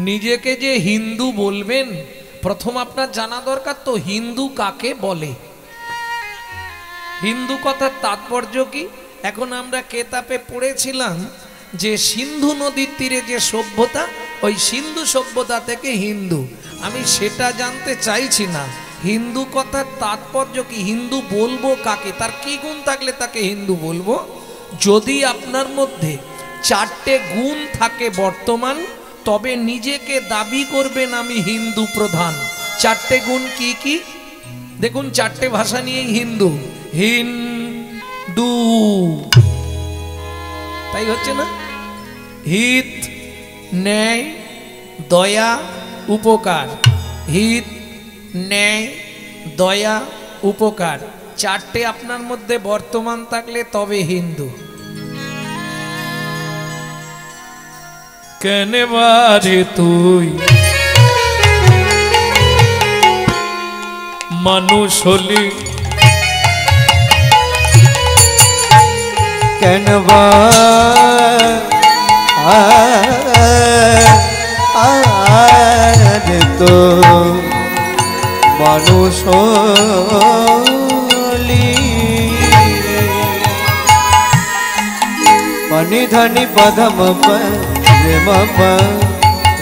নিজেকে যে হিন্দু বলবেন, প্রথম আপনার জানা দরকার তো হিন্দু কাকে বলে, হিন্দু কথার তাৎপর্য কি। এখন আমরা কেতাবে পড়েছিলাম যে সিন্ধু নদীর তীরে যে সভ্যতা, ওই সিন্ধু সভ্যতা থেকে হিন্দু। আমি সেটা জানতে চাইছি না, হিন্দু কথার তাৎপর্য কি, হিন্দু বলবো কাকে, তার কি গুণ থাকলে তাকে হিন্দু বলবো। যদি আপনার মধ্যে 4টে গুণ থাকে বর্তমান, তবে নিজেকে দাবি করবেন আমি হিন্দু প্রধান। 4টে গুণ কি কি দেখুন, 4টে ভাষা নিয়েই হিন্দু, হিন্দু তাই হচ্ছে না। হিত, ন্যায়, দয়া, উপকার। হিত, ন্যায়, দয়া, উপকার, 4টে আপনার মধ্যে বর্তমান থাকলে তবে হিন্দু। কেন বারে তুই মানুষ হলি, কেন বারে তো মানুষ হলি। মনি ধনি পদম রে মপ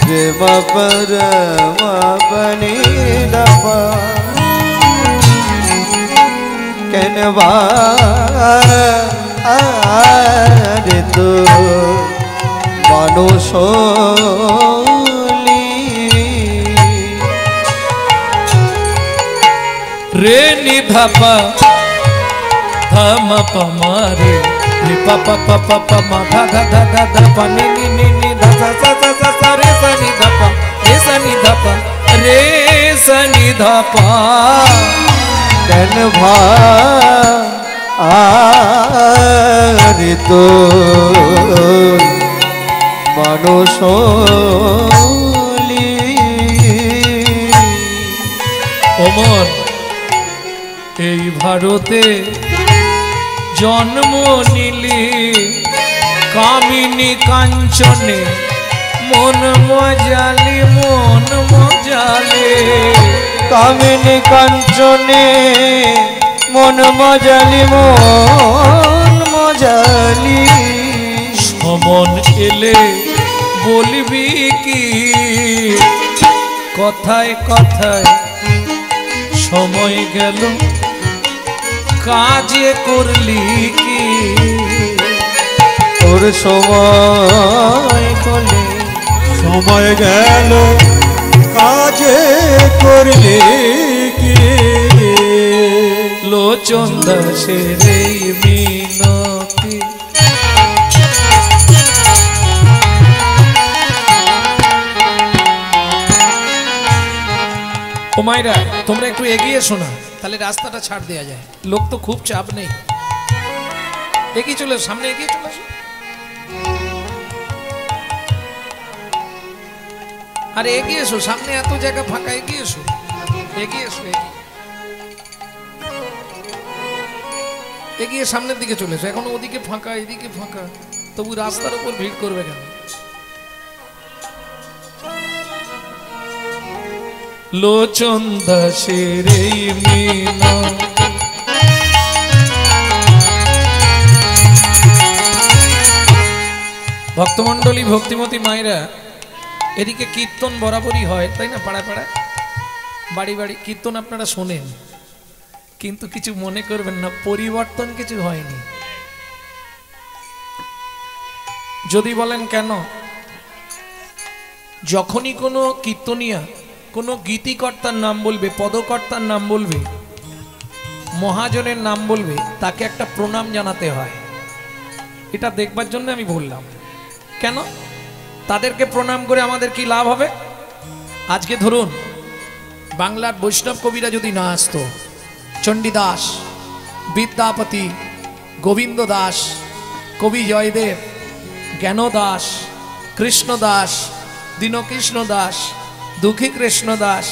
রে মপ রে মপনি দপ। কেন বারে তো মানুষ হলি। রে নি ধাপা ধামা পামারে, রে পাপা পাপা পামা ধা ধা ধা ধা ধা পা নি নি নি নি ধা ধা সা সা সা সা রে সা নি ধাপা, রে সা নি ধাপা, রে সা নি ধাপা। কেন ভারে তো মানুষ হলি। ওমর এই ভারতে জন্ম নিলি, কামিনী কাঞ্চনে মন মজালি, মন মজালে। কামিনী কাঞ্চনে মন মজালি, মন মজালি। সমন এলে বলবি কি, কথায় কথায় সময় গেল, কাজে করলি কি। তোর সময় কলে সময় গেল, কাজে করলে কি। লোচন দাসের এই মিনতি, ও মাইরা তোমরা একটু এগিয়ে এসো না, তাহলে রাস্তাটা ছাড় দেওয়া যায়। লোক তো খুব চাপ নেই, এগিয়ে চলে সামনে, এগিয়ে চলে আসো। আরে এগিয়ে এসো, সামনে এত জায়গা ফাঁকা, এগিয়ে এসো, এগিয়ে এসো, এগিয়ে সামনের দিকে চলে এসো। এখন ওদিকে ফাঁকা, এদিকে ফাঁকা, তবু রাস্তার উপর ভিড় করবে কেন। লোচন দাসের এই মিনতি, ভক্তমণ্ডলী, ভক্তিমতী মায়েরা, এদিকে কীর্তন বরাবরই হয় তাই না, পাড়ায় পাড়ায়, বাড়ি বাড়ি কীর্তন আপনারা শোনেন, কিন্তু কিছু মনে করবেন না, পরিবর্তন কিছু হয়নি। যদি বলেন কেন, যখনই কোনো কীর্তনিয়া কোনো গীতিকর্তার নাম বলবে, পদকর্তার নাম বলবে, মহাজনের নাম বলবে, তাকে একটা প্রণাম জানাতে হয়। এটা দেখবার জন্য আমি বললাম। কেন? তাদেরকে প্রণাম করে আমাদের কি লাভ হবে? আজকে ধরুন বাংলার বৈষ্ণব কবিরা যদি না আসতো, চণ্ডীদাস, বিদ্যাপতি, গোবিন্দ দাস, কবি জয়দেব, জ্ঞানদাস, কৃষ্ণদাস, দীনকৃষ্ণ দাস, দুঃখী কৃষ্ণ দাস,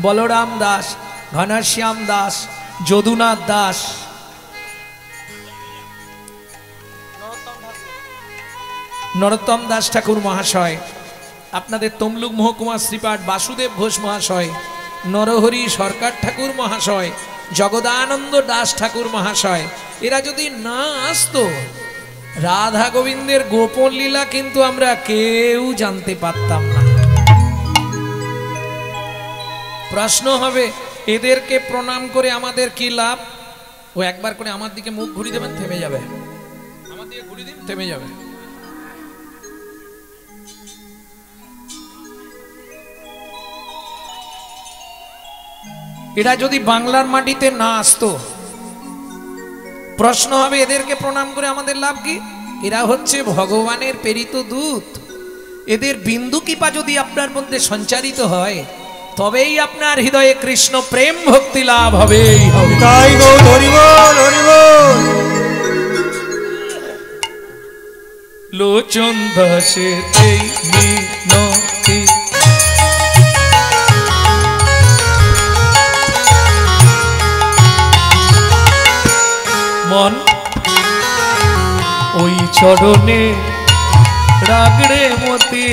বলরাম দাস, ঘনশ্যাম দাস, যদুনাথ দাস, নরোত্তম দাস ঠাকুর মহাশয়, আপনাদের তমলুক মহকুমা শ্রীপাঠ বাসুদেব ঘোষ মহাশয়, নরহরি সরকার ঠাকুর মহাশয়, জগদানন্দ দাস ঠাকুর মহাশয়, এরা যদি না আসতো রাধা গোবিন্দের গোপন লীলা কিন্তু আমরা কেউ জানতে পারতাম না। প্রশ্ন হবে, এদেরকে প্রণাম করে আমাদের কি লাভ? ও একবার করে আমার দিকে মুখ ঘুরিয়ে দেবেন, থেমে যাবে। আমার দিকে ঘুরিয়ে দিন, থেমে যাবে। এরা যদি বাংলার মাটিতে না আসতো, প্রশ্ন হবে এদেরকে প্রণাম করে আমাদের লাভ কি? এরা হচ্ছে ভগবানের প্রেরিত দূত। এদের বিন্দু কৃপা যদি আপনার মধ্যে সঞ্চারিত হয়, তবেই আপনার হৃদয়ে কৃষ্ণ প্রেম ভক্তি লাভ হবে। তাই গো, হরি বল, হরি বল। লোচন দাসে এই মিনতি, মন ওই চরণে রাগড়ে মতি,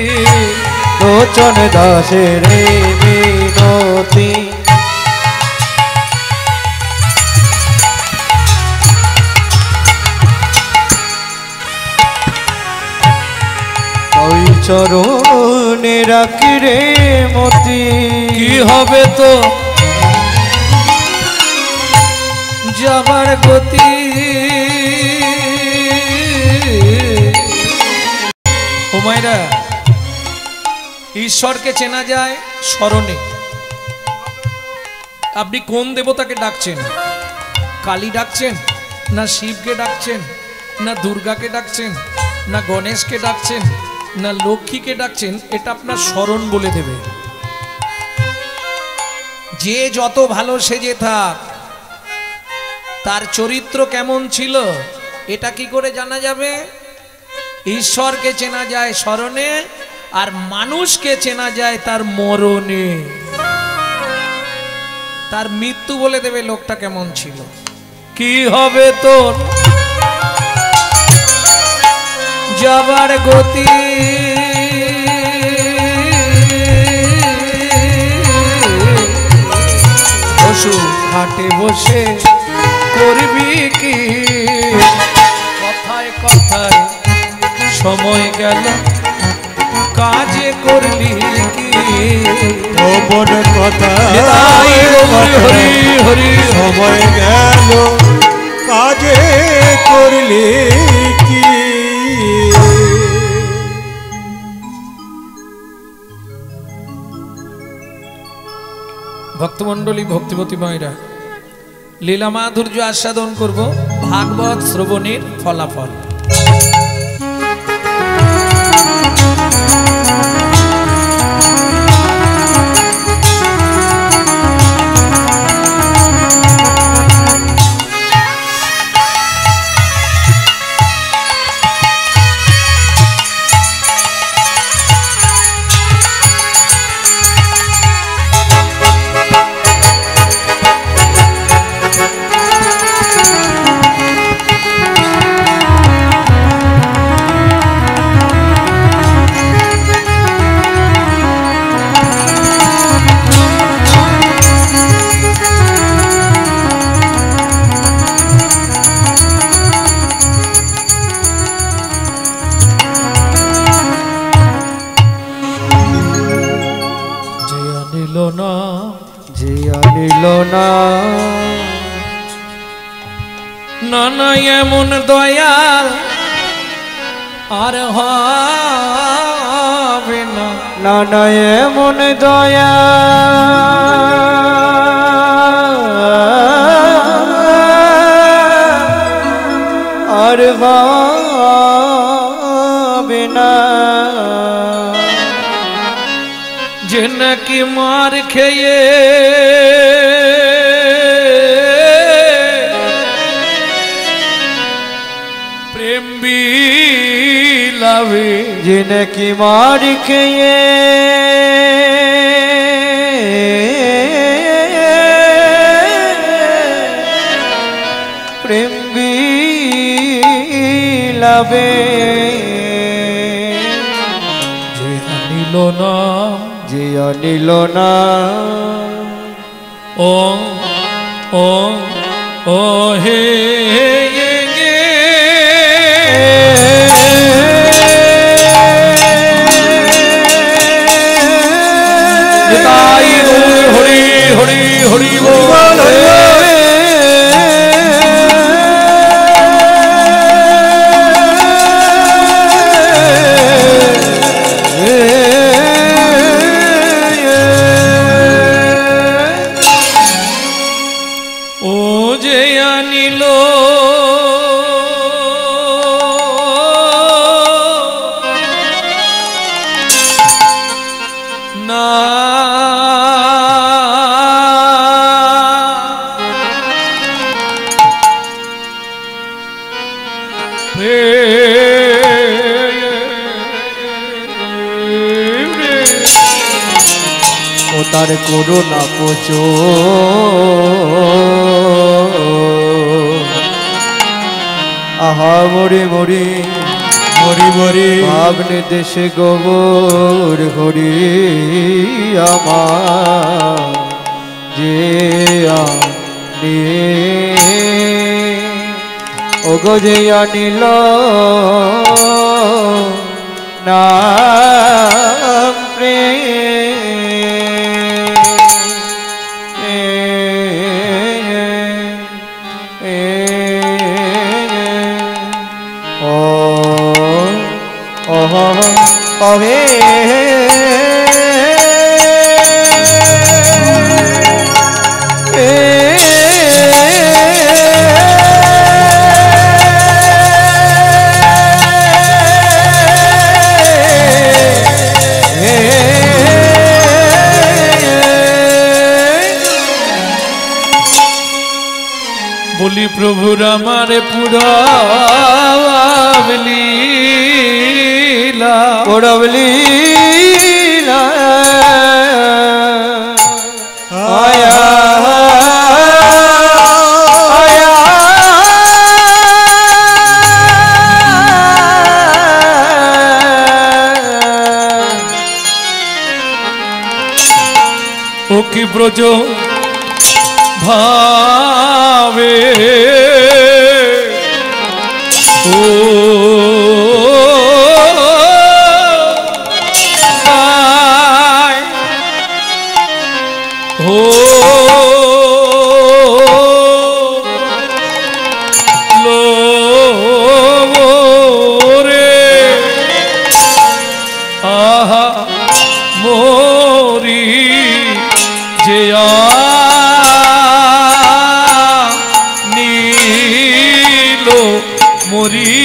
লোচন দাসের মিনতি, ওই চরণে রাখি রে মতি। কি হবে তো যাবার গতি, ও মায়েরা, ঈশ্বরকে চেনা যায় স্মরণে। আপনি কোন দেবতাকে ডাকছেন? কালী ডাকছেন, না শিবকে ডাকছেন, না দুর্গাকে ডাকছেন, না গণেশকে ডাকছেন, না লক্ষ্মীকে ডাকছেন, এটা আপনার স্মরণ বলে দেবে। যে যত ভালো সেজে থাক, তার চরিত্র কেমন ছিল এটা কি করে জানা যাবে? ঈশ্বরকে চেনা যায় স্মরণে, আর মানুষকে চেনা যায় তার মরণে। তার মৃত্যু বলে দেবে লোকটা কেমন ছিল। কি হবে তোর যাবার গতি, পশু ঘাটে বসে করবি কি? কথায় কথায় সময় গেল, কাজে করলি কি? গোপন কথা হরি হরি, সময় গেল, কাজে করলি কি? ভক্তমণ্ডলী, ভক্তিবতী মায়েরা, লীলা মাধুর্য আস্বাদন করব, ভাগবত শ্রবণের ফলাফল। নানা এমন দয়াল আর হবে না, নানা এমন দয়া আর হবে না, যে নাকি মার খেয়ে প্রেম বিলাবে, যে নাকি মার খেয়ে প্রেম বিলাবে, যে নিল না, যে আনিল না। ও ও ও হে গে তাই হরি হরি হরি বল। ও তার করুণা কোচ আহা মরে মরে মরি মরি ভাবনে দেশে গোবর হরি আমার যে আনি ও গো যে আনিল নাম হে বলি প্রভুর আমার পুরাবলি পুরবলীলা আয়া আয়া ও কি ব্রজ ভাবে ও ও লো রে আহা মোরি যে নীল মরি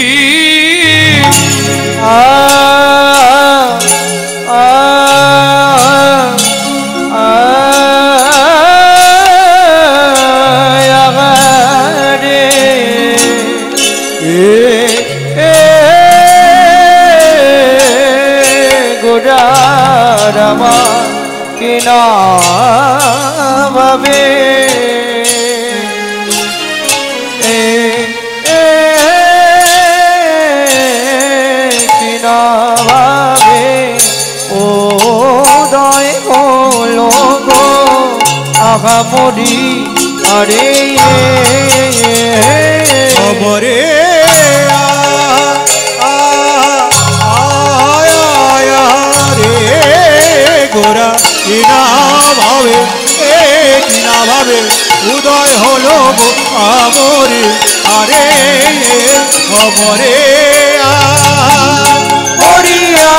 গোড়ারামা কিনা ভাবে কিনা ভাবে ও দয় হলো গো আহা মরি আরে খবরে গোরা কিনা ভাবে কিনা ভাবে উদয় হলো গো আমরে আরে খবরে মরিয়া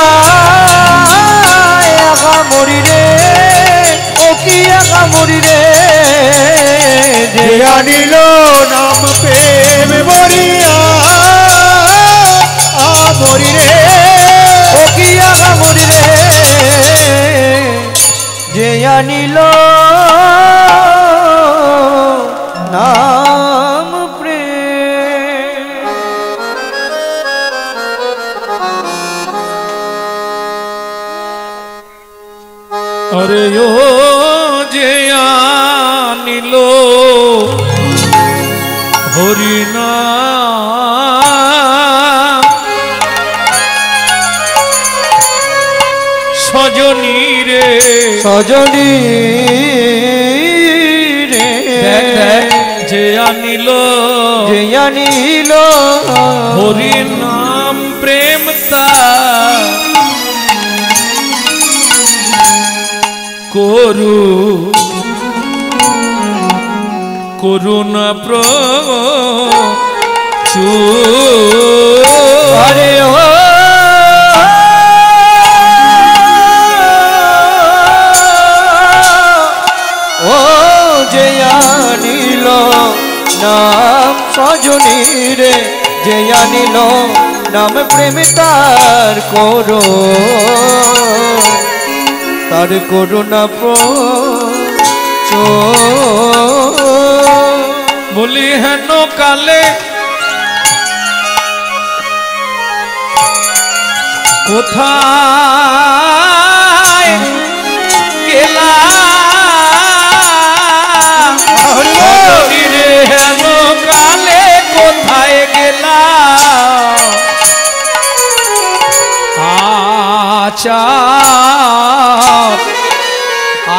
আহা মরি রে ও কি আহা মরি রে যে আনিল নাম প্রেম মরিয়া আমরি রে ও কি আহা মরি রে যে আনিল নাম প্রেম अरे ओ जया नीलो हरिना सज সজনী রে দেখ দেখ যে আনিল হরি নাম প্রেম তার করুণা প্রচুর আরে ও যে আনিল নাম সজনী রে যে আনিল নাম প্রেম তার করুণা বলি হেন কালে কোথায় গেলা রে হেন কালে কোথায় গেলা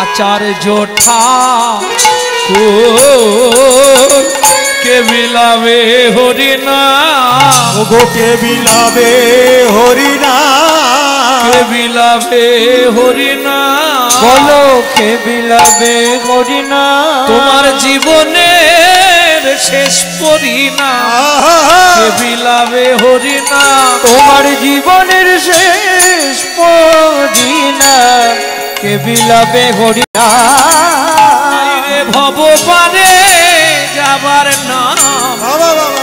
আচার্য কে বিলাবে হরিনাম কে বিলাবে হরিনাম কে বিলাবে হরিনাম বলো কে বিলাবে হরিনাম তোমার জীবনের শেষ পরিণাম কে বিলাবে হরিনাম তোমার জীবনের শেষ পরিণাম কে বিলাবে হরিনাম ভব পারে যাবার নাম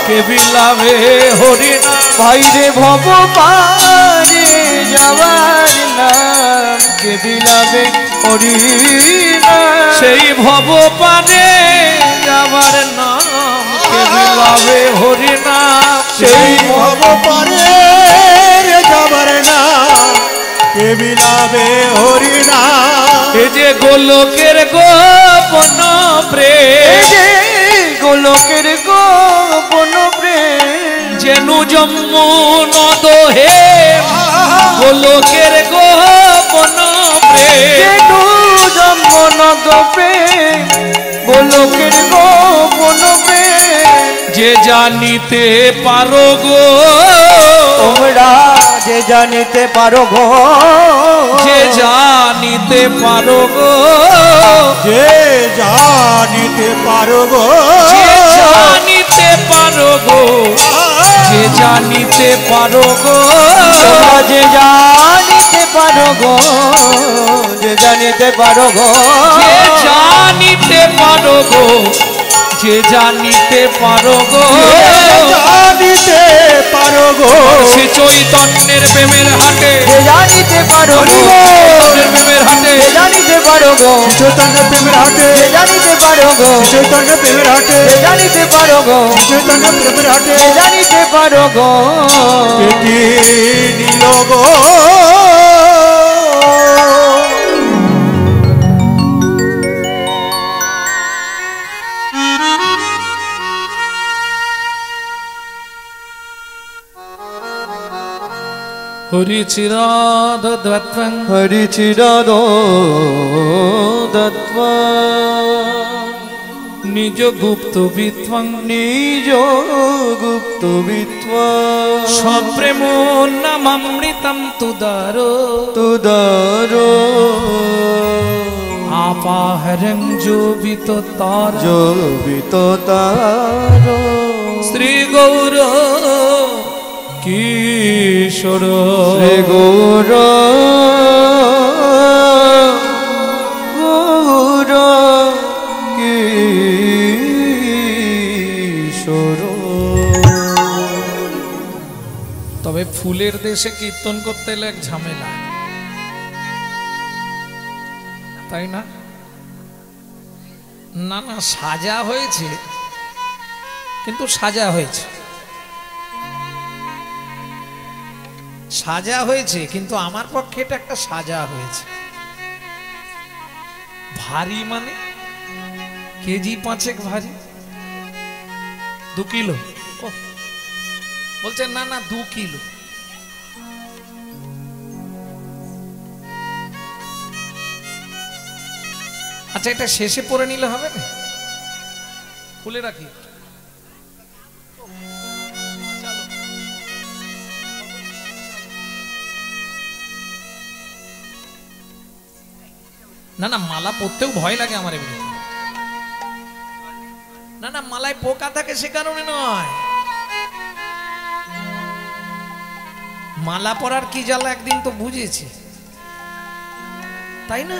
কে বিলাবে হরিনাম ভাইরে ভব পারে যাবার নাম কে বিলাবে হরিনাম সেই ভব পারে যাবার নাম কে বিলাবে হরিনাম সেই ভব পারে যাবার নাম কে বিলাবে হরিনাম এ যে গোলকের গোপন প্রেম গোলকের গোপন প্রেম যেনু জম্মু নদহে গোলকের গোপন প্রেম যেনু জম্মু নদ প্রেম গোলকের গোপন প্রেম যে জানিতে পারো গো তোমরা যে জানিতে পারো গো যে জানিতে পারো গো যে জানিতে পারো গো যে জানিতে পারো গো যে জানিতে পারো গো তোমরা যে জানিতে পারো গো যে জানিতে পারো গো যে জানিতে পারো গো যে জানিতে পারো গো জানিতে পারো গো সে চৈতন্যের প্রেমের হাটে যে জানিতে পারো গো প্রেমের হাটে যে জানিতে পারো গো চৈতন্য প্রেমের হাটে যে জানিতে পারো গো চৈতন্য প্রেমের হাটে যে জানিতে পারো গো চৈতন্য প্রেমের হাটে যে জানিতে পারো গো পেটি নিল গো হরি চিরাদদ্বত্বং হরি চিরাদো দত্ত্বা নিজ গুপ্ত বিত্বং নিজ গুপ্ত বিত্ত্বা সপ্রেম নামামৃতম তুদারো তুদারো আপাহরং জোবিত তার জোবিত তারো শ্রী গৌর কিশোর শ্রী গৌর গৌর কিশোর। তবে ফুলের দেশে কীর্তন করতে এলে এক ঝামেলা, তাই না? না না, সাজা হয়েছে, কিন্তু সাজা হয়েছে, সাজা হয়েছে, কিন্তু আমার পক্ষে এটা একটা সাজা হয়েছে। ভারী মানে কেজি 5 ভারী, 2 কিলো। বলছেন না না 2 কিলো। আচ্ছা, এটা শেষে পরে নিলে হবে না? খুলে রাখি। না না, মালা পরতেও ভয় লাগে আমার এমনি। না না, মালায় পোকা থাকে সে কারণে নয়। মালা পরার কি জ্বালা একদিন তো বুঝেছি, তাই না?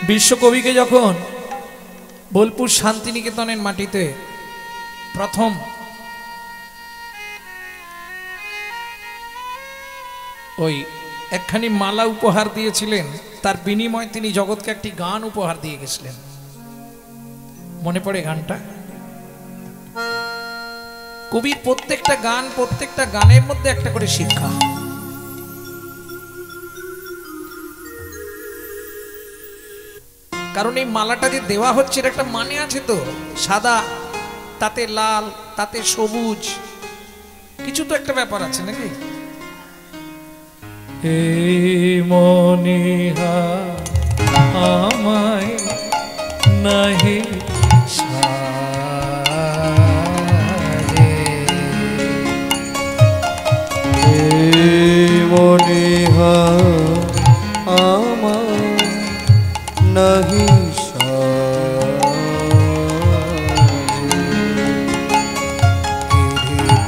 বিশ্বকবিকে যখন বোলপুর শান্তিনিকেতনের মাটিতে প্রথম ওই একখানি মালা উপহার দিয়েছিলেন, তার বিনিময়ে তিনি জগৎকে একটি গান উপহার দিয়ে গেছিলেন। মনে পড়ে গানটা? কবির প্রত্যেকটা গান, প্রত্যেকটা গানের মধ্যে একটা করে শিক্ষা। কারণ এই মালাটা যে দেওয়া হচ্ছে এর একটা মানে আছে তো। সাদা, তাতে লাল, তাতে সবুজ, কিছু তো একটা ব্যাপার আছে নাকি? এই মনিহা আমায় নাহি সারে, এই মনিহা আমায় নাহি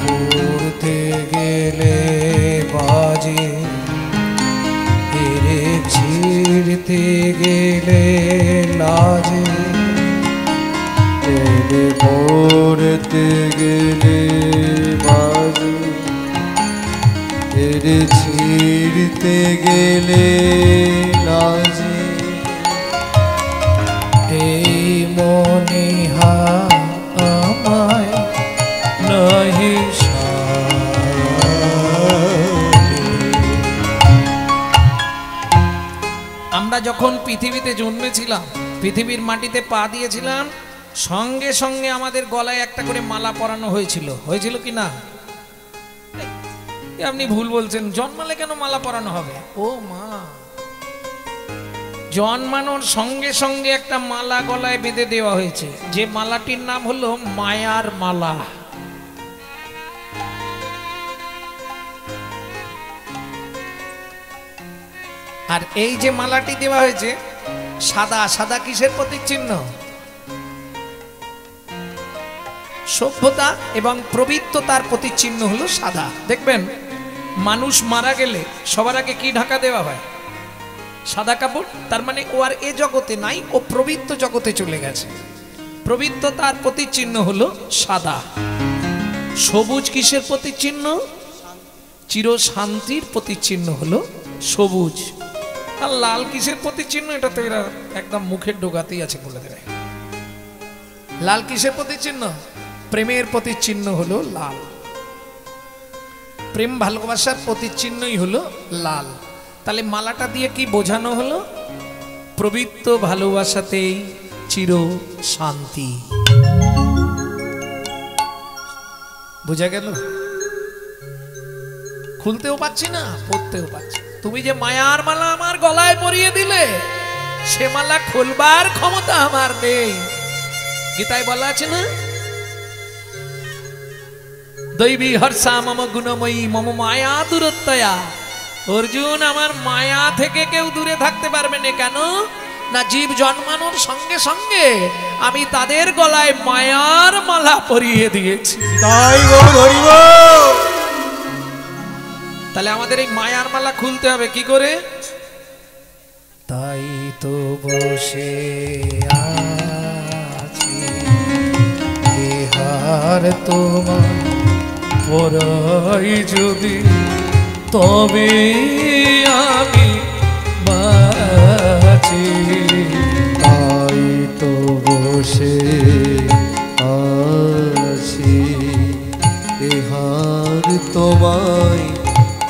পড়তে গেলে বাজে, এরে ছিড়তে গেলে লাজে, এরে পড়তে গেলে বাজে, এরে ছিড়তে গেলে লাজে। এই মনিহা আমায় নাহি আমরা যখন পৃথিবীতে জন্মেছিলাম, পৃথিবীর মাটিতে পা দিয়েছিলাম, সঙ্গে সঙ্গে আমাদের গলায় একটা করে মালা পরানো হয়েছিল। হয়েছিল কি না? আপনি ভুল বলছেন, জন্মালে কেন মালা পরানো হবে? ও মা, জন্মানোর সঙ্গে সঙ্গে একটা মালা গলায় বেঁধে দেওয়া হয়েছে, যে মালাটির নাম হলো মায়ার মালা। আর এই যে মালাটি দেওয়া হয়েছে সাদা, সাদা কিসের প্রতীক চিহ্ন? সভ্যতা এবং প্রবৃত্ততার প্রতীক চিহ্ন হলো সাদা। দেখবেন মানুষ মারা গেলে সবার আগে কি ঢাকা দেওয়া হয়? সাদা কাপড়। তার মানে ও আর এ জগতে নাই, ও প্রবৃত্ত জগতে চলে গেছে। প্রবৃত্ততার প্রতীক চিহ্ন হলো সাদা। সবুজ কিসের প্রতীক চিহ্ন? চির শান্তির প্রতীক চিহ্ন হলো সবুজ। আর লাল কিসের প্রতীক চিহ্ন? এটা তো এরা একদম মুখের ডোগাতেই আছে, বলে দেবে। লাল কিসের প্রতীক চিহ্ন? প্রেমের প্রতীক চিহ্ন হলো লাল। প্রেম ভালোবাসার প্রতীক চিহ্নই হলো লাল। তাহলে মালাটা দিয়ে কি বোঝানো হলো? প্রবৃত্ত ভালোবাসাতেই চির শান্তি। বোঝা গেল? খুলতেও পাচ্ছি না, পড়তেও পাচ্ছি। তুমি যে মায়ার মালা আমার গলায় পরিয়ে দিলে, সে মালা খুলবার ক্ষমতা আমার নেই। গীতায় বলা আছে না, দৈবী হর্ষা মম গুণময়ী মম মায়া দূরত্বয়া। অর্জুন, আমার মায়া থেকে কেউ দূরে থাকতে পারবে না। কেন না? জীব জন্মানোর সঙ্গে সঙ্গে আমি তাদের গলায় মায়ার মালা পরিয়ে দিয়েছি। তাই গো ধরিব। তাহলে আমাদের এই মায়ার মালা খুলতে হবে কি করে? তাই তো বসে আছি, এহার তোমার পরাই যদি, তবে আমি বাঁচি। তাই তো বসে আছি, এহার তোমায়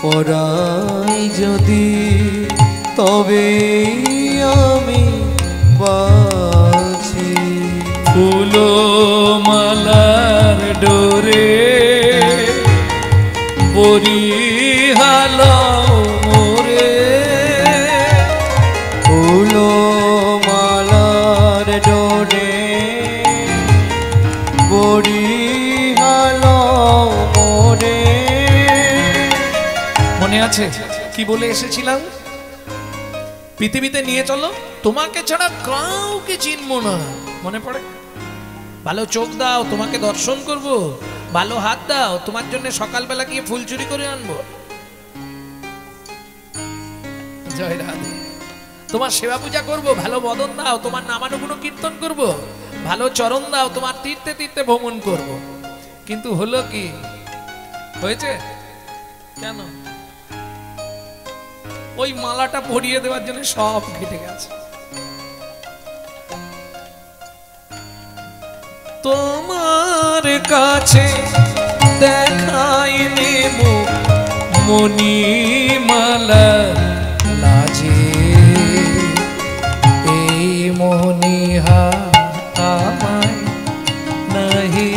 পরাই যদি, তবে আমি বাঁচি। ফুলো মালার ডোরে বরিহাল মোরে, ফুলো আছে কি বলে এসেছিলাম? পৃথিবীতে নিয়ে চলো, তোমাকে ছাড়া কাউকে চিনবো না। মনে পড়ে? ভালো চোখ দাও, তোমাকে দর্শন করব। ভালো হাত দাও, তোমার জন্য সকালবেলা গিয়ে ফুল চুরি করে আনবো। জয় রাধে। তোমার সেবা পূজা করব। ভালো বদন দাও, তোমার নামানুগুণ কীর্তন করব। ভালো চরণ দাও, তোমার তীর্থে তীর্থে ভ্রমণ করব। কিন্তু হলো কি? হয়েছে কেন? ওই মালাটা পরিয়ে দেওয়ার জন্য সব ঘেটে গেছে। তোমার কাছে দেখাইনি মুখ মণিমালা লাজে, এই মণিহা আমায় নাহি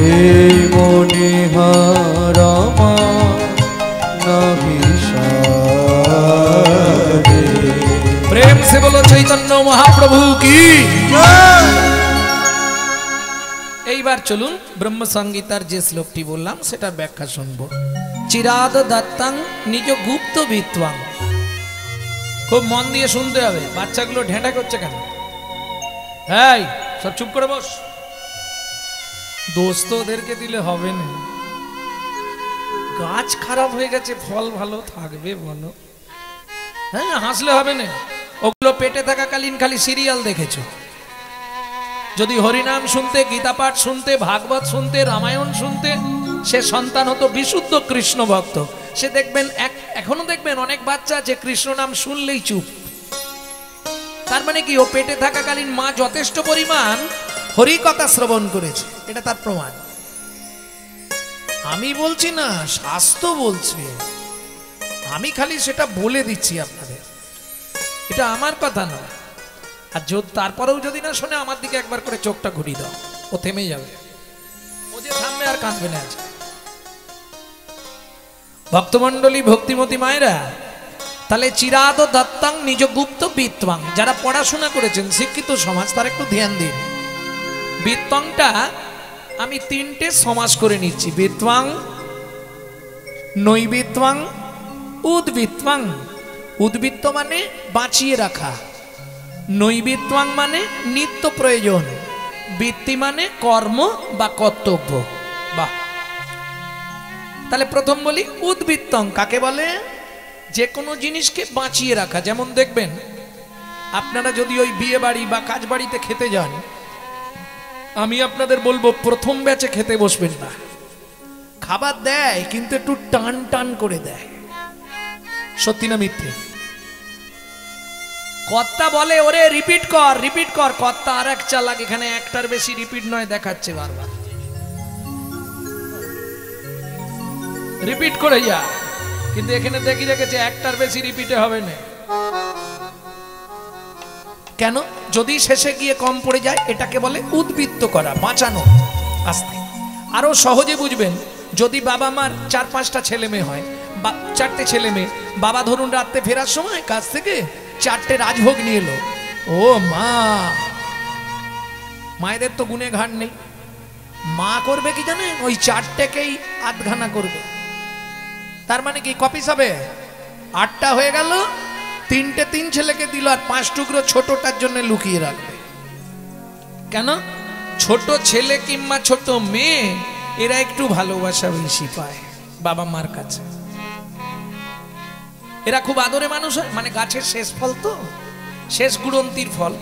এই মণিহার আমার নাহি সারে। প্রেম সে বলো চৈতন্য মহাপ্রভু কি। এইবার চলুন ব্রহ্ম সংগীতার যে শ্লোকটি বললাম সেটার ব্যাখ্যা শুনবো। চিরাদ দত্তাং নিজ গুপ্ত বিত্বাং। খুব মন দিয়ে শুনতে হবে। বাচ্চাগুলো ঢেঁটা করছে কেন? এই সব চুপ করে বস। দোষ তো ওদেরকে দিলে হবে না। গাছ খারাপ হয়ে গেছে, ফল ভালো থাকবে বলো? হ্যাঁ, হাসলে হবে না। ওগুলো পেটে থাকাকালীন খালি সিরিয়াল দেখেছো। যদি হরিনাম শুনতে, গীতা পাঠ শুনতে, ভাগবত শুনতে, রামায়ণ শুনতে, সে সন্তান হতো বিশুদ্ধ কৃষ্ণ ভক্ত। সে দেখবেন এখনো দেখবেন অনেক বাচ্চা আছে কৃষ্ণ নাম শুনলেই চুপ। তার মানে কি? ও পেটে থাকাকালীন মা যথেষ্ট পরিমাণ হরি কথা শ্রবণ করেছে, এটা তার প্রমাণ। আমি বলছি না, শাস্ত্র বলছে। আমি খালি সেটা বলে দিচ্ছি আপনাদের, এটা আমার কথা না। আর তারপরেও যদি না শোনে, আমার দিকে একবার করে চোখটা ঘুরিয়ে দাও, ও থেমে যাবে। ও যে থামবে আর কাঁদবে না। আজ ভক্তমণ্ডলী, ভক্তিমতী মায়েরা, তাহলে চিরাদ দত্তাং নিজ গুপ্ত বিত্বাং। যারা পড়াশোনা করেছেন, শিক্ষিত সমাজ, তারা একটু ধ্যান দিন। বিত্বাংটা আমি তিনটে সমাস করে নিচ্ছি। বিত্বাং, নৈবিত্বাং, উদ্বিত্বাং। উদ্বৃত্ত মানে বাঁচিয়ে রাখা, নৈবিত্বাং মানে নিত্য প্রয়োজন, বৃত্তি মানে কর্ম বা কর্তব্য। বাহ, তাহলে প্রথম বলি উদ্বৃত্তং কাকে বলে? যে কোনো জিনিসকে বাঁচিয়ে রাখা। যেমন দেখবেন আপনারা যদি ওই বিয়ে বাড়ি বা কাজ বাড়িতে খেতে যান, আমি আপনাদের বলবো প্রথম ব্যাচে খেতে বসবেন না। খাবার দেয় কিন্তু একটু টান টান করে দেয়। সত্যি না মিথ্যে? কর্তা বলে ওরে রিপিট কর, রিপিট কর। কর্তা আর এক চালাক, এখানে একটার বেশি রিপিট নয়, দেখাচ্ছে বারবার রিপিট করে যা। কিন্তু এখানে দেখি রেখেছে একটার বেশি রিপিটে হবে না। কেন? যদি শেষে গিয়ে কম পড়ে যায়, এটাকে বলে উদ্বৃত্ত করা, বাঁচানো। আস্তে আরো সহজে বুঝবেন। যদি বাবা মার 4-5টা ছেলে মেয়ে হয়, বা 4টে ছেলে মেয়ে, বাবা ধরুন রাত্রে ফেরার সময় কাজ থেকে 4টে রাজভোগ নিয়ে এলো। ও মা, মায়েদের তো গুণে ঘাট নেই। মা করবে কি জানেন? ওই 4টেকেই আধখানা করবে। তার মানে কি কপিস হবে? 8টা হয়ে গেল, 3টে 3 ছেলেকে দিল, আর 5 টুকরো ছোটটার জন্য লুকিয়ে রাখবে। কেন? ছোট ছেলে কিংবা ছোট মেয়ে এরা একটু ভালোবাসা বেশি পায় বাবা মার কাছে। এরা খুব আদরে মানুষ হয়, মানে গাছের শেষ ফল তো, শেষ গুড়ন্তির ফল,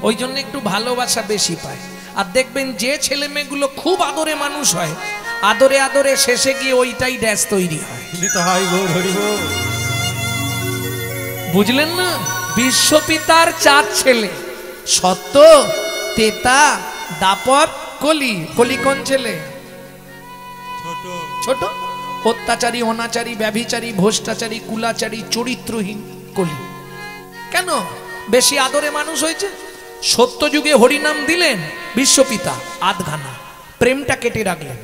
ওই জন্য একটু ভালোবাসা বেশি পায়। আর দেখবেন যে ছেলে মেয়েগুলো খুব আদরে মানুষ হয়, আদরে আদরে শেষে গিয়ে ওইটাই ড্যাশ তৈরি হয়। বুঝলেন না? বিশ্বপিতার 4 ছেলে, সত্য, তেতা, দাপর, কলি। কলি কোন ছেলে? ছোট। অত্যাচারী, অনাচারী, ব্যভিচারী, ভ্রষ্টাচারী, কুলাচারী, চরিত্রহীন কলি। কেন? বেশি আদরে মানুষ হয়েছে। সত্য যুগে হরিনাম দিলেন বিশ্বপিতা, আধখানা, প্রেমটা কেটে রাখলেন।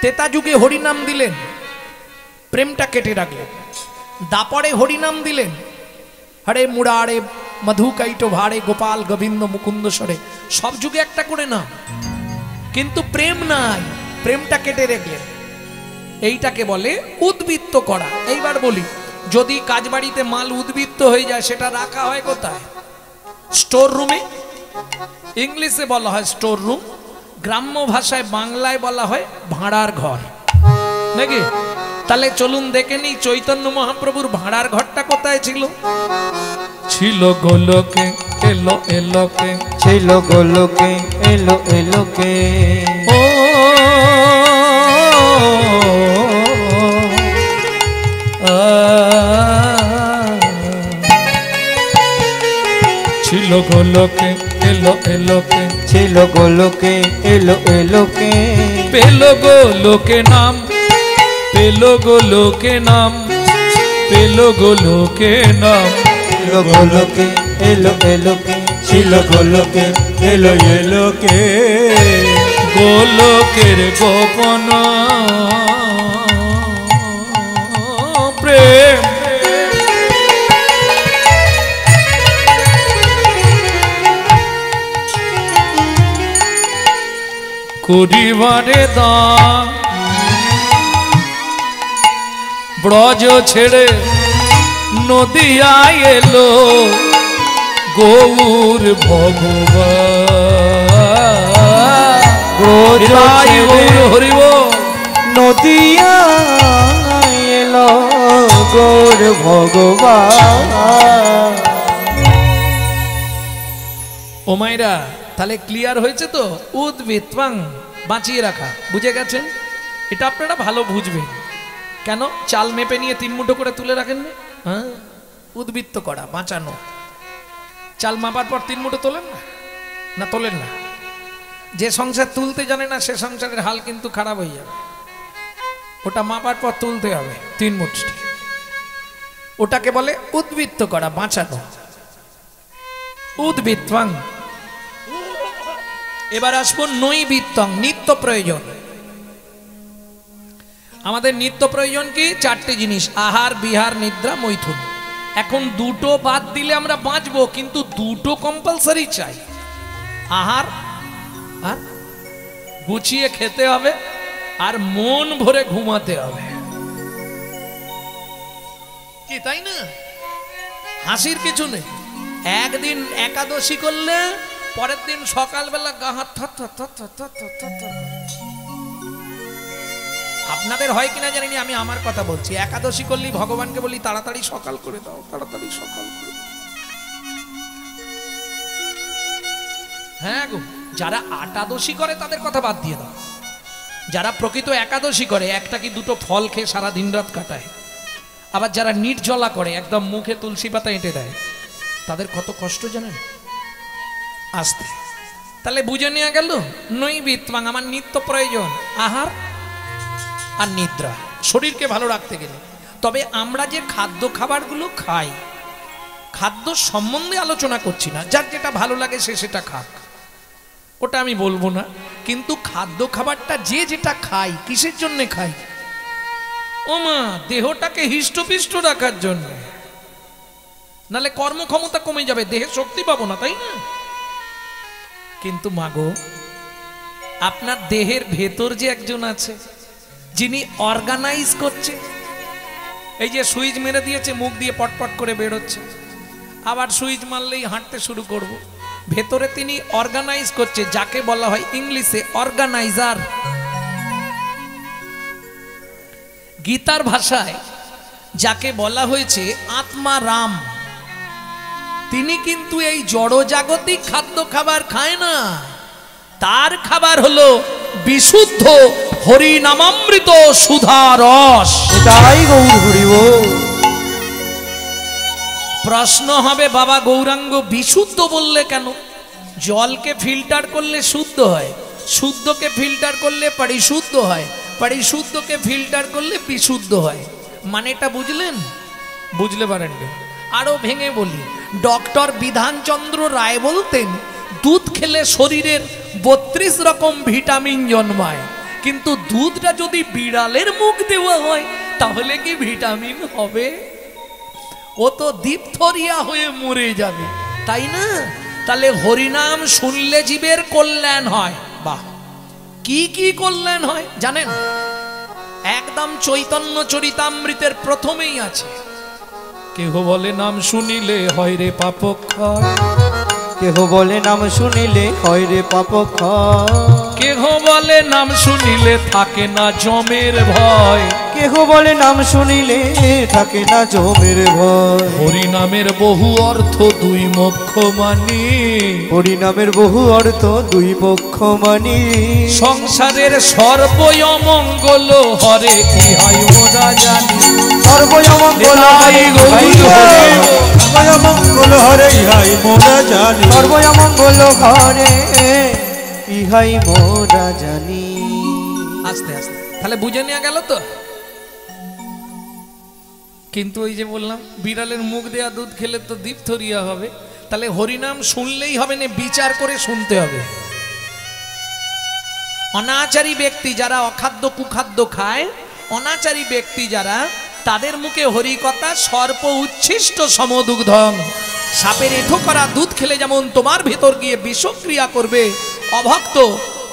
তেতা যুগে হরিনাম দিলেন, প্রেমটা কেটে রাখলেন। দাপরে হরিনাম দিলেন, হরে মুরারে মধু কাইটো ভাড়ে গোপাল গোবিন্দ মুকুন্দ সরে। সব যুগে একটা করে নাম, কিন্তু প্রেম নাই। প্রেমটা কেটে রাখলেন, এইটাকে বলে উদ্বৃত্ত করা। এইবার বলি, যদি কাজবাড়িতে মাল উদ্বৃত্ত হয়ে যায় সেটা রাখা হয় কোথায়? স্টোর রুমে। ইংলিশে বলা হয় স্টোর রুম, গ্রাম্য ভাষায় বাংলায় বলা হয় ভাড়ার ঘর, নাকি? তাহলে চলুন দেখে নিই চৈতন্য মহাপ্রভুর ভাড়ার ঘরটা কোথায় ছিল। ছিল গোলকে এলো এলোকে, ছিল গোলকে এলো এলোকে, ও ছিল গোলকে এলো এলোকে, ছিল গোলকে এলো এলোকে, পেলো গোলকে নাম, পেলো গোলকে নাম, পেলো গোলকে নাম। ছিল গোলকে এলো এলোকে, ছিল গোলকে এলো এলোকে, গোলকের গোপন প্রেম করিবারে দান, ব্রজ ছেড়ে নদিয়ায় এলো গৌর ভগবান। ব্রজ ছেড়ে হরিব নদিয়া এলো গৌর ভগবান। ও মাইরা, তাহলে ক্লিয়ার হয়েছে তো? উদ্বৃত্তাং বাঁচিয়ে রাখা, বুঝে গেছেন? এটা আপনারা ভালো বুঝবেন। কেন চাল মেপে নিয়ে 3 মুঠো করে তুলে রাখেন না? হ্যাঁ, উদ্বৃত্ত করা, বাঁচানো। চাল মাপার পর 3 মুঠো তোলেন না? না তোলেন না। যে সংসার তুলতে জানে না সে সংসারের হাল কিন্তু খারাপ হয়ে যাবে। ওটা মাপার পর তুলতে হবে 3 মুঠি, ওটাকে বলে উদ্বৃত্ত করা, বাঁচানো। উদ্বৃত্তাং। এবার আসবো নৈবৃত্তং, নিত্য প্রয়োজন। আমাদের নিত্য প্রয়োজন কি? 4টে জিনিস, আহার বিহার নিদ্রা মৈথুন। এখন দুটো বাদ দিলে আমরা বাঁচবো, কিন্তু দুটো কম্পালসারি চাই। আহার আর গুছিয়ে খেতে হবে, আর মন ভরে ঘুমাতে হবে, কি তাই না? হাসির কিছু নেই। একদিন একাদশী করলে পরের দিন সকালবেলা গা হাত থর থর থর থর থর থর থর। আপনাদের হয় কিনা জানি না, আমি আমার কথা বলছি। একাদশী করলি ভগবানকে বলি তাড়াতাড়ি সকাল করে দাও, তাড়াতাড়ি সকাল করে দাও। হ্যাঁ গো, যারা আটাদশী করে তাদের কথা বাদ দিয়ে দাও। যারা প্রকৃত একাদশী করে একটা কি দুটো ফল খেয়ে সারা দিন রাত কাটায়, আবার যারা নির্জলা করে একদম মুখে তুলসী পাতা এঁটে দেয়, তাদের কত কষ্ট জানেন? আসতে তাহলে বুঝে নেওয়া গেল নৈবৃত্তাং, আমার নিত্য প্রয়োজন আহার আর নিদ্রা, শরীরকে ভালো রাখতে গেলে। তবে আমরা যে খাদ্য খাবারগুলো খাই, খাদ্য সম্বন্ধে আলোচনা করছি না, যার যেটা ভালো লাগে সে সেটা খাক, ওটা আমি বলবো না। কিন্তু খাদ্য খাবারটা যে যেটা খাই, কিসের জন্য খাই? ও মা, দেহটাকে হিষ্টপিষ্ট রাখার জন্য, নালে কর্মক্ষমতা কমে যাবে, দেহে শক্তি পাবো না, তাই না? কিন্তু মাগো, আপনার দেহের ভেতর যে একজন আছে যিনি অর্গানাইজ করছে, এই যে সুইচ মেরে দিয়েছে, মুখ দিয়ে পটপট করে বেরোচ্ছে, আবার সুইচ মারলেই হাঁটতে শুরু করব, ভেতরে তিনি অর্গানাইজ করছে, যাকে বলা হয় ইংলিশে অর্গানাইজার। গীতার ভাষায় যাকে বলা হয়েছে আত্মা রাম, তিনি কিন্তু এই জড়জাগতিক খাদ্য খাবার খায় না। তার খাবার হলো বিশুদ্ধ হরি নামামৃত সুধা রস। তাই গৌর হরিব। প্রশ্ন হবে, বাবা গৌরাঙ্গ বিশুদ্ধ বললে কেন? জলকে ফিল্টার করলে শুদ্ধ হয়, শুদ্ধকে ফিল্টার করলে পরিশুদ্ধ হয়, পরিশুদ্ধকে ফিল্টার করলে বিশুদ্ধ হয়। মানেটা বুঝলেন? বুঝলে পারেন? আরো ভেঙে বলি, ডক্টর বিধানচন্দ্র রায় বলতেন দুধ খেলে শরীরের 32 রকম ভিটামিন জন্মায়, কিন্তু দুধটা যদি বিড়ালের মুখ দেওয়া হয় তাহলে কি ভিটামিন হবে? ও তো ডিপথোরিয়া হয়ে মরে যাবে, তাই না? তাহলে হরিনাম শুনলে জীবের কল্যাণ হয়। বাহ, কি কি কল্যাণ হয় জানেন? একদম চৈতন্য চরিতামৃতের প্রথমেই আছে, কেহ বলে নাম শুনিলে হয় রে পাপ ক্ষয়, কেহ বলে নাম শুনিলে হয় রে পাপ ক্ষয়, কেহ বলে নাম শুনিলে থাকে না যমের ভয়, কেহ বলে নাম শুনিলে থাকে না যমের ভয়। হরি নামের বহু অর্থ দুই মোক্ষ মানি, হরি নামের বহু অর্থ দুই পক্ষ মানি, সংসারের সর্বমঙ্গল হরে ইহাই মোরা জানি। সর্বমঙ্গল হরে মঙ্গল হরে ইহাই মোরা জানি, সর্বমঙ্গল হরে ইহাই মোরা জানি। আস্তে আস্তে তাহলে বুঝে নেওয়া গেল তো। কিন্তু ওই যে বললাম বিড়ালের মুখ দেয়া দুধ খেলে তো দীপথরিয়া হবে, তাহলে হরিনাম শুনলেই হবে না, বিচার করে শুনতে হবে। অনাচারী ব্যক্তি যারা অখাদ্য কুখাদ্য খায়, অনাচারী ব্যক্তি যারা, তাদের মুখে হরিকথা সর্প উচ্ছিষ্ট সমদুগ্ধং, সাপের এঁঠো করা দুধ খেলে যেমন তোমার ভেতর গিয়ে বিষক্রিয়া করবে, অভক্ত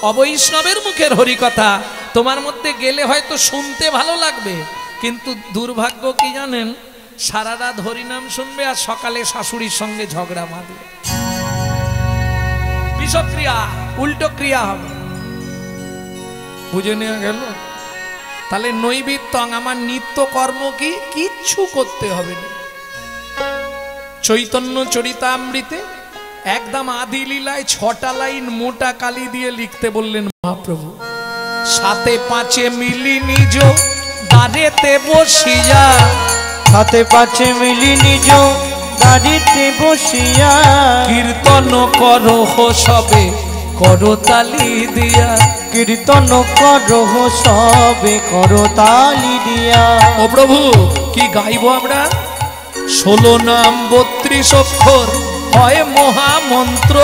অবৈষ্ণবের মুখের হরিকথা তোমার মধ্যে গেলে হয়তো শুনতে ভালো লাগবে, কিন্তু দুর্ভাগ্য কি জানেন, সারা রাত হরিনাম শুনবে আর সকালে শাশুড়ির সঙ্গে ঝগড়া বাঁধবে, বিষক্রিয়া উল্টো ক্রিয়া হবে। বুঝে নেওয়া গেল? তাহলে নৈবিত্তং আমার নিত্য কর্ম কি, কিচ্ছু করতে হবে না। চৈতন্য চরিতামৃতে একদম আদি লীলায় 6টা লাইন মোটা কালি দিয়ে লিখতে বললেন মহাপ্রভু। সাথে পাঁচে মিলি নিজ দাঁড়েতে বসিয়া, হাতে পাছে মিলি নিজ দাঁড়িতে বসিয়া, কীর্তন করো সবে করতালি দিয়া, কীর্তন করহ সবে করতালি দিয়া। ও প্রভু কি গাইবো আমরা? 16 নাম 32 অক্ষর হয় মহামন্ত্র,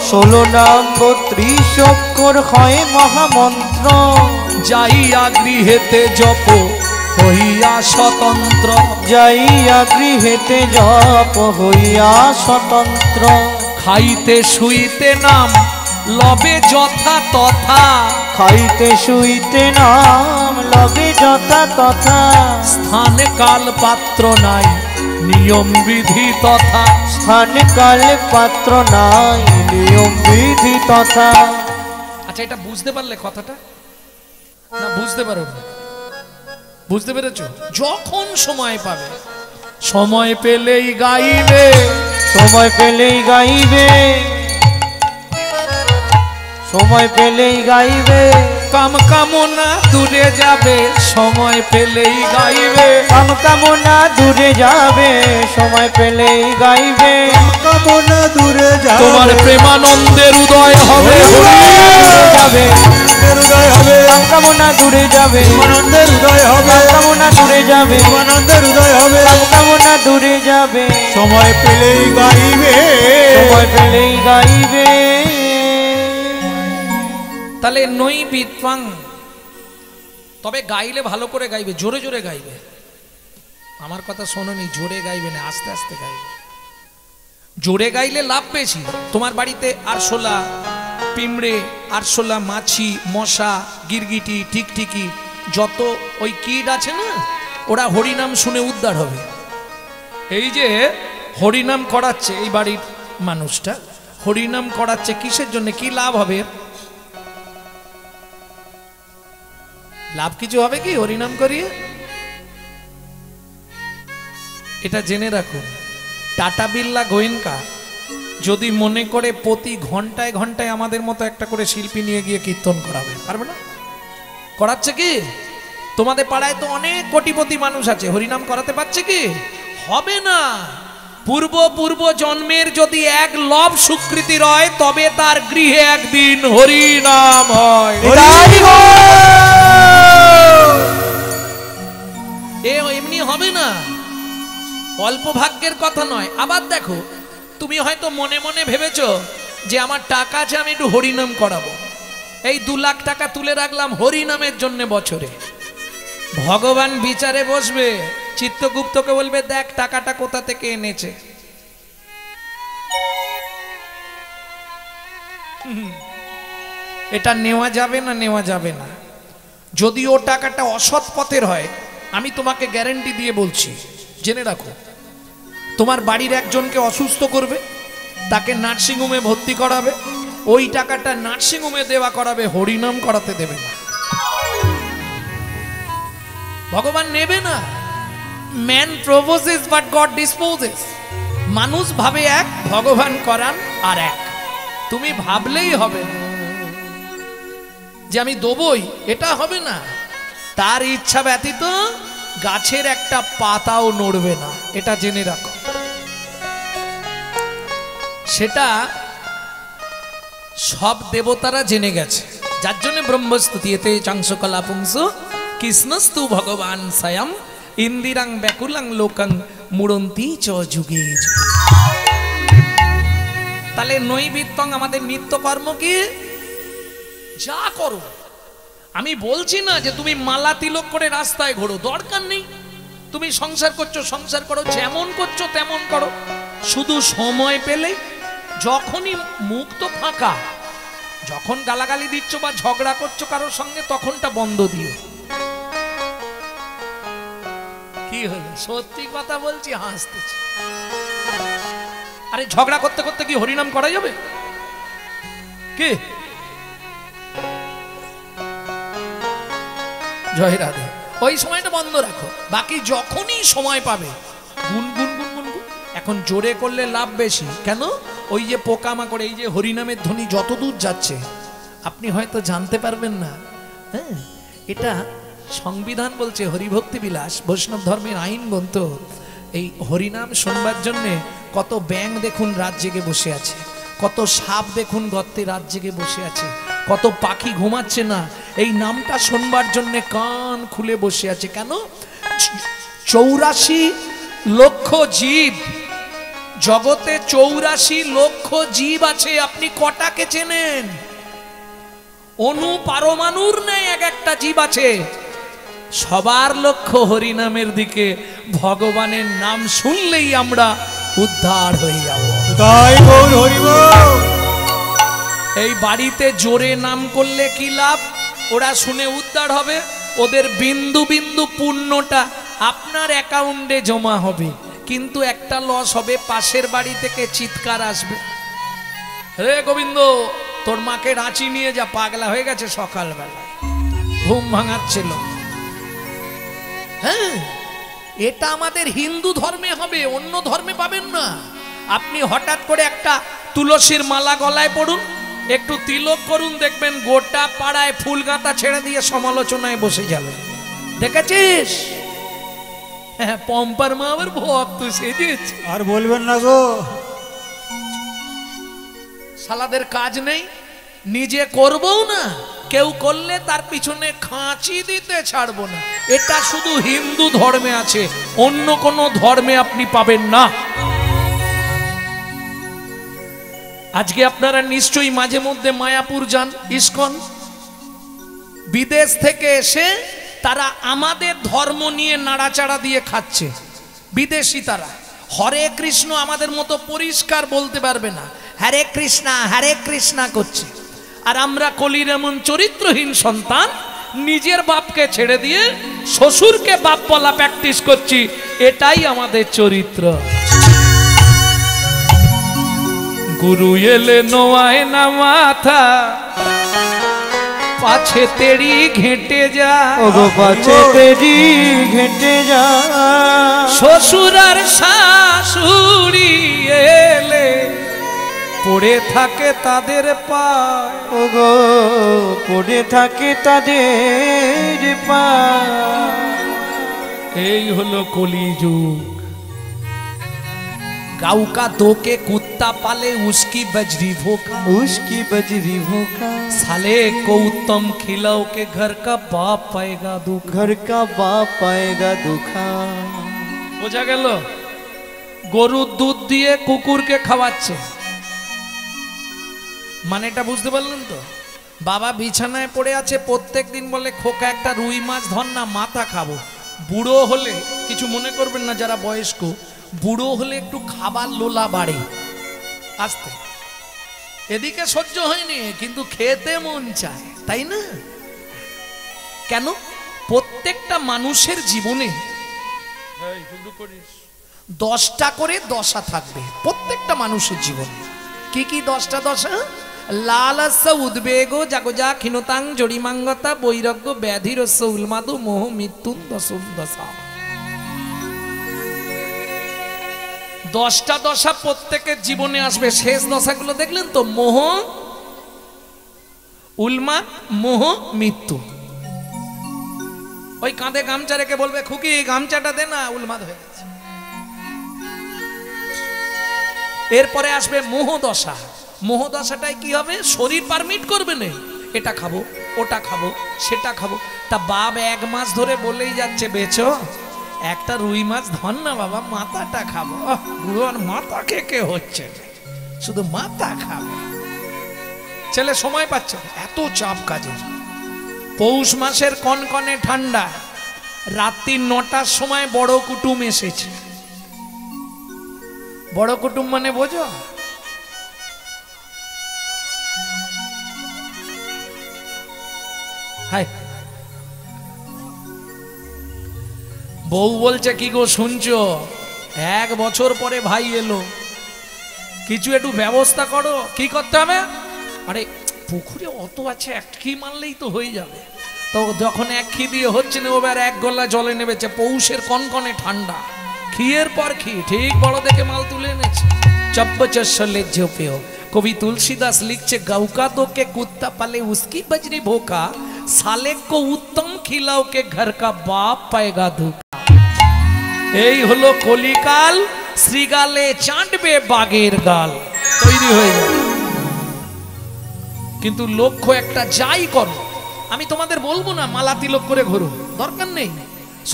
16 নাম 32 অক্ষর হয় মহামন্ত্র, যাইয়া গৃহেতে জপ হইয়া স্বতন্ত্র, যাইয়া গৃহেতে জপ হইয়া স্বতন্ত্র, খাইতে শুইতে নাম লবে যথা তথা, খাইতে শুইতে নাম লবে যথা তথা, স্থান কাল পাত্র নাই নিয়ম বিধি তথা, স্থান কাল পাত্র নাই নিয়ম বিধি তথা। আচ্ছা এটা বুঝতে পারলে কথাটা না বুঝতে পারো? বুঝতে পেরেছ? যখন সময় পাবে, সময় পেলেই গাইবে, সময় পেলেই গাইবে, সময় পেলেই গাইবে, কাম কামনা দূরে যাবে, সময় পেলেই গাইবে, কাম কামনা দূরে যাবে, সময় পেলেই গাইবে, কামনা দূরে যাবে, তোমার প্রেমানন্দের উদয় হবে, যাবে হৃদয় হবে, কাম কামনা দূরে যাবে, আনন্দের হৃদয় হবে, কাম কামনা দূরে যাবে, আনন্দের হৃদয় হবে, কাম কামনা দূরে যাবে, সময় পেলেই গাইবে, সময় পেলেই গাইবে। তাহলে নৈবিত্বাং, তবে গাইলে ভালো করে গাইবে, জোরে জোরে গাইবে। আমার কথা শোনোনি, জোরে গাইবে না, আস্তে আস্তে গাইবে। জোরে গাইলে লাভ বেশি। তোমার বাড়িতে আরশোলা, পিমড়ে, আরশোলা, মাছি, মশা, গিরগিটি, টিকটিকি, যত ওই কীট আছে না, ওরা হরিনাম শুনে উদ্ধার হবে। এই যে হরিনাম করাচ্ছে এই বাড়ির মানুষটা, হরিনাম করাচ্ছে কিসের জন্য, কি লাভ হবে? লাভ কিছু হবে কি হরিনাম করিয়ে? এটা জেনে রাখুন, টাটা বিড়লা গোয়েঙ্কা যদি মনে করে প্রতি ঘন্টায় ঘন্টায় আমাদের মতো একটা করে শিল্পী নিয়ে গিয়ে কীর্তন করাবে, পারবে না? করাচ্ছে কি? তোমাদের পাড়ায় তো অনেক কোটিপতি মানুষ আছে, হরিনাম করাতে পারছে কি? হবে না। পূর্ব পূর্ব জন্মের যদি এক লব স্বীকৃতি রয়, তবে তার গৃহে একদিন হরিনাম হয়। এ এমনি হবে না, অল্প ভাগ্যের কথা নয়। আবার দেখো, তুমি হয়তো মনে মনে ভেবেছো যে আমার টাকা আছে, আমি একটু হরিনাম করাবো, এই 2 লাখ টাকা তুলে রাখলাম হরিনামের জন্য বছরে। ভগবান বিচারে বসবে, চিত্তগুপ্তকে বলবে, দেখ টাকাটা কোথা থেকে এনেছে। এটা নেওয়া যাবে না, নেওয়া যাবে না। যদি ও টাকাটা অসৎ পথের হয়, আমি তোমাকে গ্যারান্টি দিয়ে বলছি, জেনে রাখো, তোমার বাড়ির একজনকে অসুস্থ করবে, তাকে নার্সিংহোমে ভর্তি করাবে, ওই টাকাটা নার্সিংহোমে দেওয়া করাবে, হরিনাম করাতে দেবে না। ভগবান নেবে না। Man proposes but god disposes. মানুষ ভাবে এক, ভগবান করান আর এক। তুমি ভাবলেই হবে না যে আমি দেবই, এটা হবে না। তার ইচ্ছা ব্যতীত গাছের একটা পাতাও নড়বে না, এটা জেনে রাখো। সেটা সব দেবতারা জেনে গেছে, যার জন্য ব্রহ্মস্তুতি এতে চাংসকলা পুংস কৃষ্ণস্তু ভগবান স্বয়ং ইন্দিরাং ব্যাকুলাং লোকাং মুড়ন্তি চ যুগে যুগে। তাহলে নৈবিত্তং আমাদের নিত্যকর্ম কি? যা করো। আমি বলছি না যে তুমি মালা তিলক করে রাস্তায় ঘোরো, দরকার নেই। তুমি সংসার করছো, সংসার করো, যেমন করছো তেমন করো। শুধু সময় পেলে, যখনই মুখ তো ফাঁকা, যখন গালাগালি দিচ্ছ বা ঝগড়া করছো কারোর সঙ্গে, তখনটা বন্ধ দিও। কি হলো? সত্যি কথা বলছি, হাসতেছি। আরে ঝগড়া করতে করতে কি হরিনাম করা যাবে? কি? জয় রাধে। ওই সময়টা বন্ধ রাখো, বাকি যখনই সময় পাবে গুনগুন গুনগুন। এখন জোরে করলে লাভ বেশি। কেন? ওই যে পোকামাকড়, এই যে হরিনামের ধ্বনি যত দূর যাচ্ছে আপনি হয়তো জানতে পারবেন না। হ্যাঁ, এটা সংবিধান বলছে, হরিভক্তি বিলাস বৈষ্ণব ধর্মের আইন গ্রন্থ। এই হরিনাম শুনবার জন্যে কত ব্যাঙ দেখুন রাত জেগে বসে আছে, কত সাপ দেখুন গর্তে রাত জেগে বসে আছে, কত পাখি ঘুমাচ্ছে না এই নামটা শুনবার জন্যে কান খুলে বসে আছে। কেন? 84 লক্ষ জীব জগতে, 84 লক্ষ জীব আছে। আপনি কটাকে চেনেন? অনু পারমাণুর নেই এক একটা জীব আছে। সবার লক্ষ্য হরিনামের দিকে। ভগবানের নাম শুনলেই আমরা উদ্ধার হয়ে যাব। তাই গৌর হরিবল। এই বাড়িতে জোরে নাম করলে কি লাভ? ওরা শুনে উদ্ধার হবে, ওদের বিন্দু বিন্দু পুণ্যটা আপনার অ্যাকাউন্টে জমা হবে। কিন্তু একটা লস হবে, পাশের বাড়ি থেকে চিৎকার আসবে, রে গোবিন্দ তোর মাকে রাঁচি নিয়ে যা, পাগলা হয়ে গেছে সকালবেলা, ঘুম ভাঙাচ্ছিল। হ্যাঁ, এটা আমাদের হিন্দু ধর্মে হবে, অন্য ধর্মে পাবেন না। আপনি হঠাৎ করে একটা তুলসীর মালা গলায় পড়ুন, একটু তিলক করুন, দেখবেন গোটা পাড়ায় ফুল গাঁথা ছেড়ে দিয়ে সমালোচনায় বসে যাবে। দেখেছিস? হ্যাঁ, পম্পার মা আবার ভক্ত সেজেছে। আর বলবেন না গো। শালাদের কাজ নেই, নিজে করবও না, কেউ করলে তার পিছনে খাঁচি দিতে ছাড়বো না। এটা শুধু হিন্দু ধর্মে আছে, অন্য কোনো ধর্মে আপনি পাবেন না। আজকে আপনারা নিশ্চয়ই মাঝে মধ্যে মায়াপুর যান, ইস্কন। বিদেশ থেকে এসে তারা আমাদের ধর্ম নিয়ে নাড়াচাড়া দিয়ে খাচ্ছে, বিদেশি তারা। হরে কৃষ্ণ আমাদের মতো পরিষ্কার বলতে পারবে না, হরে কৃষ্ণা করছে। আর আমরা কলির এমন চরিত্রহীন সন্তান, নিজের বাপকে ছেড়ে দিয়ে শ্বশুরকে বাপ বলা প্র্যাকটিস করছি। এটাই আমাদের চরিত্র। গুরু এলে নোয়ায় না মাথা, পাছে তেরি ঘেঁটে যা, ওগো পাছে তেরি ঘেঁটে যা। শ্বশুর আর শাশুড়ি এলে পড়ে থাকে তাদের পায়, ওগো পড়ে থাকে তাদের পায়। এই হলো কলিযুগ। गाँव का दो के कुत्ता पाले उसकी बजरी भोका, उसकी बजरी भूखा। साले को उत्तम खिलाओ के घर का बाप पाएगा दुख। घर का बाप पाएगा दुखा। বোঝা গেল? গরুর দুধ দিয়ে কুকুরকে খাওয়াচ্ছে, মানেটা বুঝতে পারলেন তো? বাবা বিছানায় পড়ে আছে, প্রত্যেক দিন বলে খোকা একটা রুই মাছ ধর না, মাথা খাবো। বুড়ো হলে কিছু মনে করবেন না যারা বয়স্ক, বুড়ো হলে একটু খাবার লোলা বাড়ে, আস্তে এদিকে সহ্য হয়নি কিন্তু খেতে মন চায়, তাই না? কেন? প্রত্যেকটা মানুষের জীবনে 10টা করে দশা থাকবে প্রত্যেকটা মানুষের জীবনে। কি কি 10টা দশা? লালস্য উদ্বেগ জাগজা ক্ষীণতাং জড়িমাঙ্গতা বৈরাগ্য ব্যাধিরস্য উন্মাদু মোহ মৃত্যুন দশম দশা। 10টা দশা প্রত্যেকের জীবনে আসবে। শেষ দশাগুলো দেখলেন তো? মোহ, উন্মাদ, মোহ, মৃত্যু। ওই কাঁধে গামছা রেখে বলবে খুকি গামছাটা দে না, উন্মাদ হয়ে গেছে। এরপরে আসবে মোহ দশা। মোহ দশাটায় কি হবে? শরীর পারমিট করবে না, এটা খাবো, ওটা খাবো, সেটা খাবো। তা বাপ 1 মাস ধরে বলেই যাচ্ছে বেচো একটা রুই মাছ ধর না বাবা, মাথাটা খাবো। বুড়োর মাথা কে হচ্ছে, শুধু মাথা খাবে। ছেলে সময় পাচ্ছে, এত চাপ কাজের। পৌষ মাসের কনকনে ঠান্ডা, রাত্রি 9টার সময় বড় কুটুম এসেছে। বড় কুটুম মানে বোঝো? হাই, বউ বলছে কি গো শুনছো, 1 বছর পরে ভাই এলো, কিছু একটু ব্যবস্থা করো। কি করতে হবে? আরে পুকুরে অত আছে, এক খি মারলেই তো হয়ে যাবে। তো যখন 1 খি দিয়ে হচ্ছে না, ওবার 1 গলা জলে নেমেছে। পৌষের কনকনে ঠান্ডা, খিয়ের পর খি, ঠিক বড় দেখে মাল তুলে এনেছে। চব্বচলে ঝোপেও কবি তুলসীদাস লিখছে গৌকা দো কে কুত্তা পালে উসকি বজরি ভোকা, साले को उत्तम खिलाओ के घर का बाप पाएगा धोखा। এই হলো কলিকাল, শ্রীগালে চাটবে বাগের গাল, তৈরি হয়ে যাবে। কিন্তু লক্ষ্য একটা, যাই করো, আমি তোমাদের বলবো না মালা তিলক করে ঘোরো, দরকার নেই।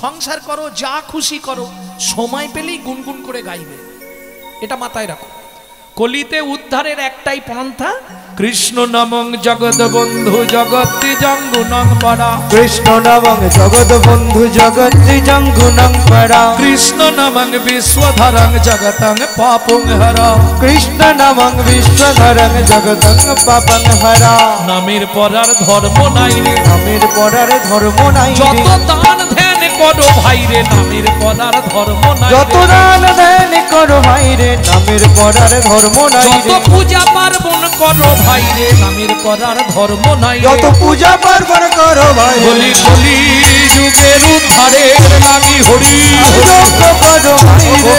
সংসার করো, যা খুশি করো, সময় পেলেই গুনগুন করে গাইবে, এটা মাথায় রাখো। কলিতে উদ্ধারের একটাই পন্থা, কৃষ্ণ নামং জগৎ বন্ধু জগৎ জঙ্গুনং পরা। কৃষ্ণ নামং জগৎ বন্ধু জগৎ জঙ্গুনং পরা। কৃষ্ণ নামং বিশ্বধরং জগতং পাপং হরা। কৃষ্ণ নামং বিশ্বধরং জগতং পাপং হরা। নামের পরার ধর্ম নাই রে, নামের পরার ধর্ম নাই রে। যত দান ধ্যান করো ভাই রে, নামের পরার ধর্ম নাই। যত দান ধ্যান করো ভাই রে, নামের পরার ধর্ম নাই রে। যত পূজা পার্বণ করো ভাই রে, নামের পরার ধর্ম নাই। যত পূজা পার্বণ করো ভাই, বলি বলি যুগের উদ্ধারের লাগি হরি যোগ্য করো ভাই রে।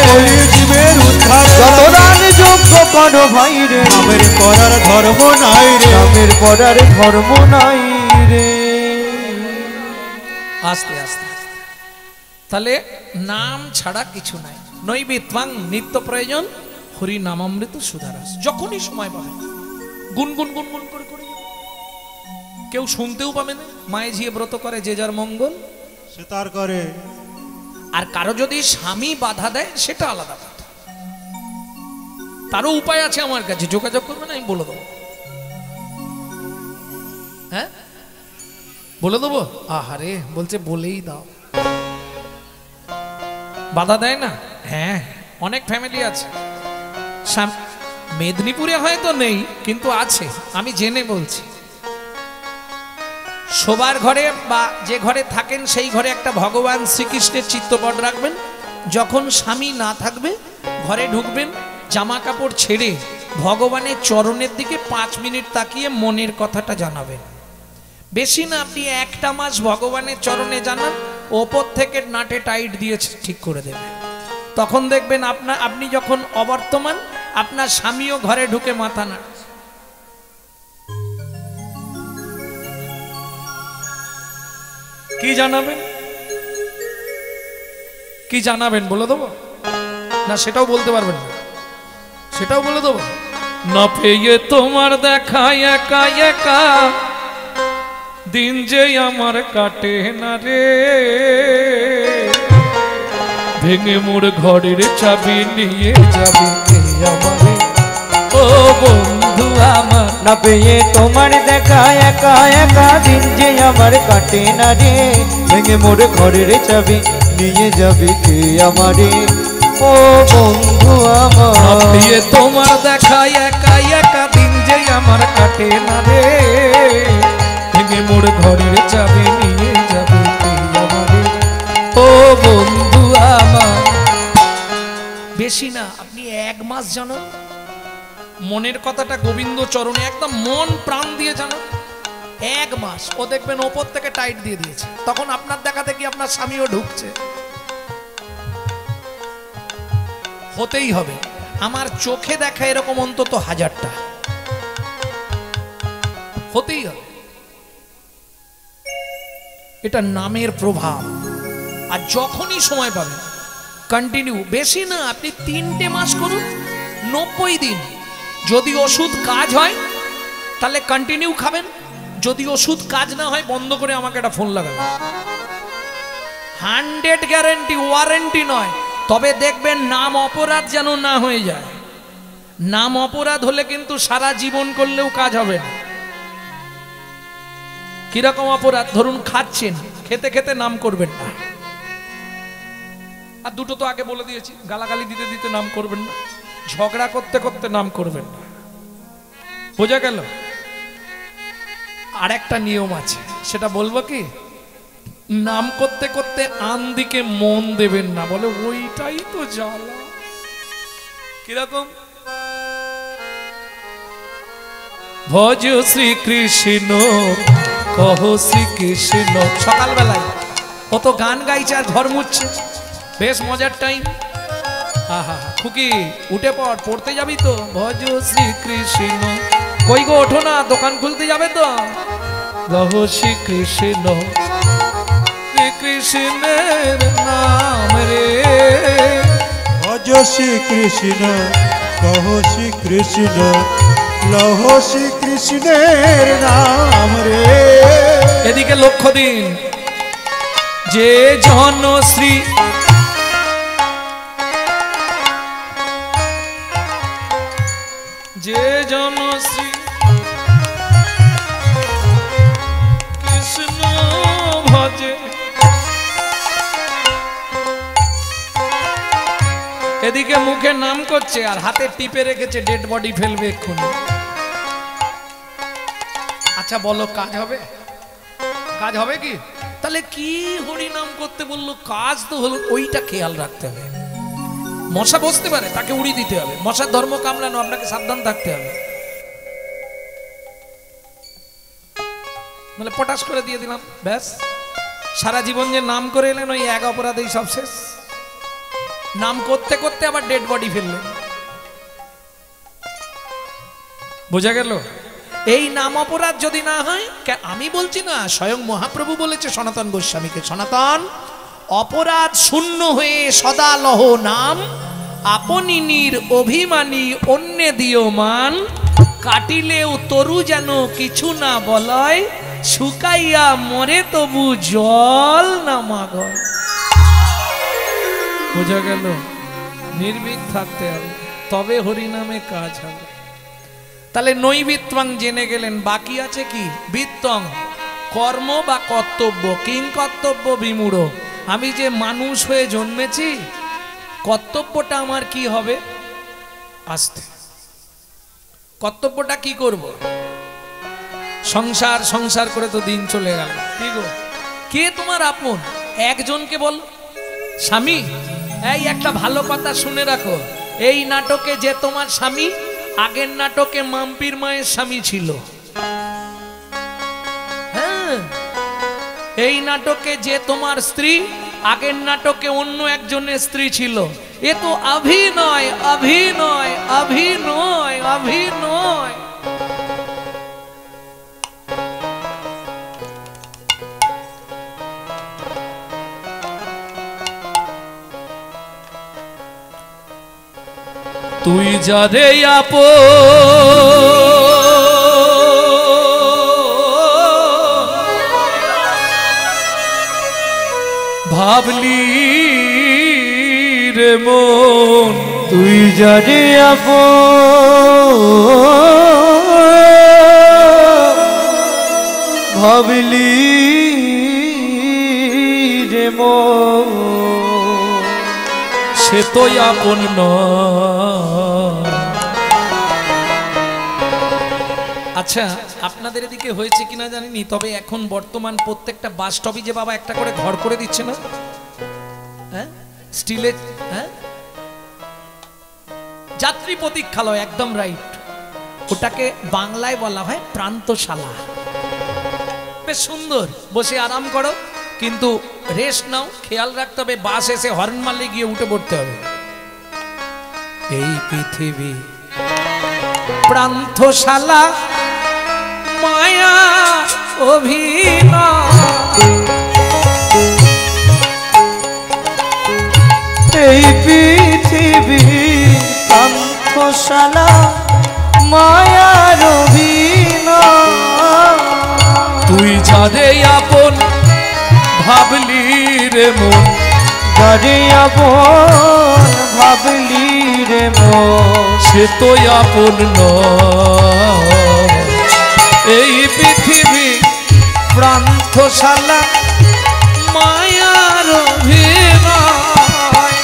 জীবের উদ্ধার যত দান যোগ্য করো ভাই রে, নামের পরার ধর্ম নাই রে। নামের পরার ধর্ম নাই রে। আস্তে আস্তে, তাহলে নাম ছাড়া কিছু নাই। নৈবেত্বাং নিত্য প্রয়োজন হরি নামামৃত সুধারস। যখনই সময় পাবেন গুনগুন গুনগুন করে করে যাবেন। কেউ শুনতেও পাবে না। মায়ে ঝিয়ে ব্রত করে যে যার মঙ্গল সে তার করে। আর কারো যদি স্বামী বাধা দেয় সেটা আলাদা কথা, তারও উপায় আছে আমার কাছে, যোগাযোগ করবেন, আমি বলে দেবো। হ্যাঁ বলে দেবো। আহারে বলছে বলেই দাও, বাধা দেয় না। হ্যাঁ অনেক ফ্যামিলি আছে, মেদিনীপুরে হয়তো নেই কিন্তু আছে, আমি জেনে বলছি। শোবার ঘরে বা যে ঘরে থাকেন সেই ঘরে একটা ভগবান শ্রীকৃষ্ণের চিত্রপট রাখবেন। যখন স্বামী না থাকবে ঘরে ঢুকবেন, জামা কাপড় ছেড়ে ভগবানের চরণের দিকে 5 মিনিট তাকিয়ে মনের কথাটা জানাবেন। বেশি না, আপনি 1টা মাস ভগবানের চরণে জানান, ওপর থেকে নাটে টাইট দিয়ে ঠিক করে দেবেন। তখন দেখবেন আপনি যখন অবর্তমান, আপনার স্বামীও ঘরে ঢুকে মাথা নাড়ে। কি জানাবেন? কি জানাবেন বলে দেবো না? সেটাও বলতে পারবেন না, সেটাও বলে দেবো না। পেয়ে তোমার দেখা একা একা দিন যে আমার কাটে না রে, ভেঙে মোর ঘরের চাবি নিয়ে যাবি আমারে ও বন্ধু আমার। না পেয়ে তোমার দেখা একা একা দিন যে আমার কাটে না রে, ভেঙে মোর ঘরের চাবি নিয়ে যাবি কে আমারে ও বন্ধু আমার। না পেয়ে তোমার দেখা একা একা দিন যে আমার কাটে না রে, ভেঙে মোর ঘরের চাবি নিয়ে যাবে আমারে ও বন্ধু আমার। বেশি না, আপনি 1 মাস জানো, মনের কথাটা গোবিন্দ চরণে একদম মন প্রাণ দিয়ে জানো, 1 মাস ও দেখবেন ওপর থেকে টাইট দিয়ে দিয়েছে, তখন আপনার দেখাতে কি আপনার স্বামীও ঢুকছে। হতেই হবে, আমার চোখে দেখা এরকম অন্তত 1000টা হতেই হবে। এটা নামের প্রভাব। আর যখনই সময় পাবেন কন্টিনিউ, বেশি না, আপনি 3টে মাস করুন, 90 দিন। যদি ওষুধ কাজ হয় তাহলে কন্টিনিউ খাবেন, যদি ওষুধ কাজ না হয় বন্ধ করে আমাকে একটা ফোন লাগাবেন। 100 গ্যারেন্টি, ওয়ারেন্টি নয়। তবে দেখবেন নাম অপরাধ যেন না হয়ে যায়। নাম অপরাধ হলে কিন্তু সারা জীবন করলেও কাজ হবে না। কিরকম অপরাধ? ধরুন খাচ্ছেন, খেতে খেতে নাম করবেন না। আর দুটো তো আগে বলে দিয়েছি, গালাগালি দিতে দিতে নাম করবেন না, ঝগড়া করতে করতে নাম করবেন না। বোঝা গেল? আর একটা নিয়ম আছে, সেটা বলবো কি? নাম করতে করতে আন দিকে মন দেবেন না, বলে ওইটাই তো জ্বালা। কিরকম? ভজ শ্রীকৃষ্ণ কহ শ্রীকৃষ্ণ। সকালবেলায় ও তো গান গাইছে আর ঘর মুছছে, বেশ মজার টাইম। আহা, খুকি উঠে পড়, পড়তে যাবি তো? ভজ শ্রীকৃষ্ণ। কই গো, ওঠো না, দোকান খুলতে যাবে তো? কহ শ্রীকৃষ্ণ, শ্রীকৃষ্ণের নাম রে। ভজ শ্রীকৃষ্ণ কহ শ্রীকৃষ্ণ, লহ শ্রীকৃষ্ণের নাম রে। এদিকে লক্ষ্য দিন, যে জনশ্রী যে জনশ্রী কৃষ্ণ ভজে। এদিকে মুখে নাম করছে আর হাতে টিপে রেখেছে ডেড বডি ফেলবে এক্ষুনি। আচ্ছা বলো, কাজ হবে? কাজ হবে কি? তাহলে কি হরি নাম করতে বললো, কাজ তো হলো, ওইটা খেয়াল রাখতে হবে। মশা বসতে পারে, তাকে উড়ি দিতে হবে, মশার ধর্ম কামড়ানো, আপনাকে সাবধান থাকতে হবে। মানে পটাশ করে দিয়ে দিলাম, ব্যাস। সারা জীবন যে নাম করে এলেন, ওই 1 অপরাধেই সব শেষ। নাম করতে করতে আবার ডেড বডি ফেললেন। বোঝা গেল? এই নাম অপরাধ যদি না হয়, আমি বলছি না, স্বয়ং মহাপ্রভু বলেছে সনাতন গোস্বামীকে, সনাতন অপরাধ শূন্য হয়ে সদা লহ নাম, আপনি নির অভিমানী অন্যে দিও মান, কাটিলেও তরু যেন কিছু না বলয়, শুকাইয়া মরে তবু জল না মাগয়। বোঝা গেল? নির্ভীক থাকতে হবে, তবে হরিনামে কাজ হবে। তাহলে নৈবিত্বং জেনে গেলেন, বাকি আছে কি? বিত্তং, কর্ম বা কর্তব্য। কিং কর্তব্য বিমূঢ়। আমি যে মানুষ হয়ে জন্মেছি, কর্তব্যটা আমার কি হবে? আস্তে কর্তব্যটা কি করব? সংসার সংসার করে তো দিন চলে গেল। কি গো, কে তোমার আপন? একজনকে বল, স্বামী। এই একটা ভালো কথা শুনে রাখো, এই নাটকে যে তোমার স্বামী, আগের নাটকে মাম্পির মায়ের স্বামী ছিল। হ্যাঁ, এই নাটকে যে তোমার স্ত্রী, আগের নাটকে অন্য একজনের স্ত্রী ছিল। এ তো অভিনয়, অভিনয়, অভিনয়, অভিনয়। তুই যারে ভাবলি রে মন, তুই যারে ভাবলি রে মন, সে তো আপন নয়। আচ্ছা, আপনাদের এদিকে হয়েছে কিনা জানিনি, তবে এখন বর্তমান প্রত্যেকটা বাস স্টপেজে বাবা একটা করে ঘর করে দিচ্ছে না? হ্যাঁ, স্টিলের, হ্যাঁ, যাত্রী প্রতীক্ষালয়, একদম রাইট। ওটাকে বাংলায় বলা হয় প্রান্তশালা। বেশ সুন্দর, বসে আরাম করো, কিন্তু রেস্ট নাও। খেয়াল রাখতে হবে বাস এসে হর্ন মারলে গিয়ে উঠে পড়তে হবে। এই পৃথিবী প্রান্তশালা, মায়া অভিনয়। এই পৃথিবী প্রান্তশালা, মায়ার অভিনয়। তুই যারে আপন ভাবলি রে মন, যারে আপন ভাবলি রে মন, সে তো আপন নয়। এই পৃথিবী প্রান্তশালা, মায়ার অভিনয়।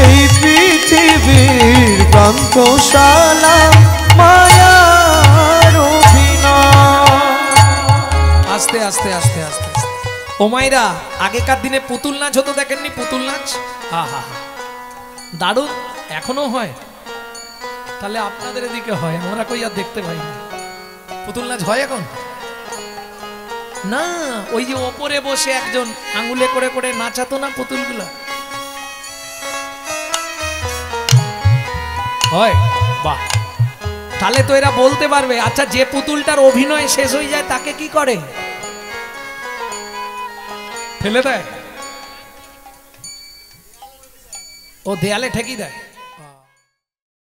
এই পৃথিবীর প্রান্তশালা, মায়ার অভিনয়। আস্তে আস্তে আস্তে আস্তে আস্তে। ও মাইরা, আগেকার দিনে পুতুল নাচ হতো, দেখেননি পুতুল নাচ? হা হা হা, দারুণ। এখনো হয়? তাহলে আপনাদের এদিকে হয়, আমরা কই আর দেখতে পাই না। পুতুল নাচ হয় এখন? না, ওই যে ওপরে বসে একজন আঙুলে করে করে নাচাতো না পুতুলগুলো, হয়? বাহ, তাহলে তো এরা বলতে পারবে। আচ্ছা, যে পুতুলটার অভিনয় শেষ হয়ে যায় তাকে কি করে? ফেলে দেয়? ও দেয়ালে ঠেকি দেয়?